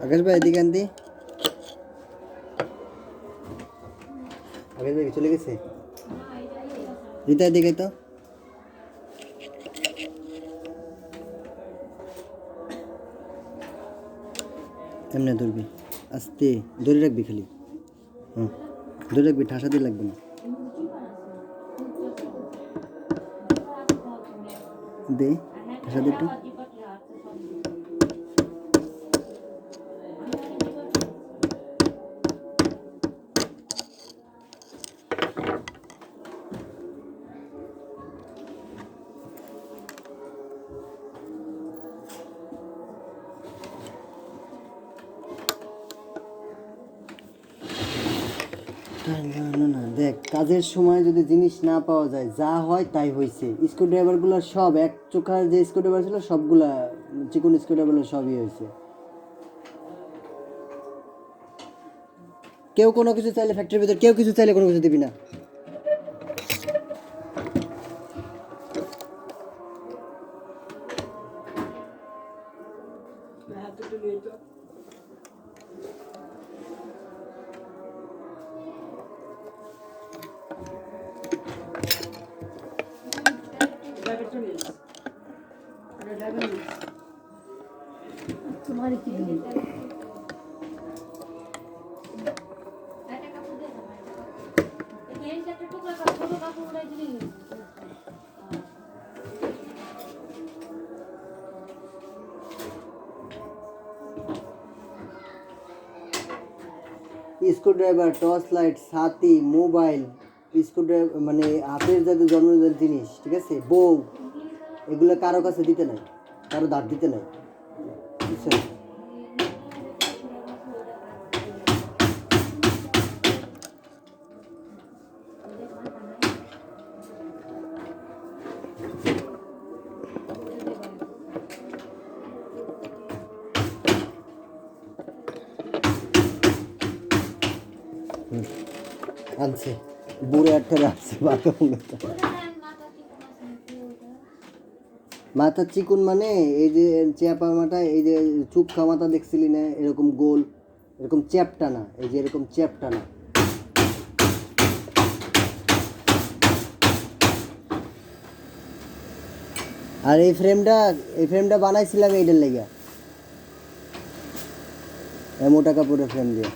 आकाश भाई एदिকে আনতি आकाश भाई চলে গেছে রিতা এদিকে তো এমনে ধরবি আস্তে ধরে রাখবি খালি ধরে রাখবি ঠাসা দিয়ে লাগবে না দে ঠাসা দে একটু না দেখ কাজের সময় যদি জিনিস না পাওয়া যায় যা হয় তাই হয়েছে স্ক্রুড্রাইভারগুলো সব এক চোখার যে স্ক্রুড্রাইভার ছিল সবগুলা চিকন স্ক্রুড্রাইভার সবই হয়েছে কেউ কোনো কিছু চাইলে ফ্যাক্টরির ভিতর কেউ কিছু চাইলে কোনো কিছু দিবি না तुम्हारी की স্ক্রুড্রাইভার টর্চ লাইট ছাতি মোবাইল স্ক্রুড্রাইভার মানে হাতের যাদের জন্মদিনের জিনিস ঠিক আছে বউ এগুলো কারো কাছে দিতে নাই কারো দাঁত দিতে নাই বুঝছেন আনছে বুড়ো একটা রাখছে মাথা চিকুন মানে এই যে চ্যাপা মাথা এই যে চুপখা মাথা দেখছিলি না এরকম গোল এরকম চ্যাপটা না এই যে এরকম চ্যাপটা না আর এই ফ্রেমটা বানাইছিলাম এইটার লেগে, এই মোটা কাপড়ের ফ্রেম দিয়ে।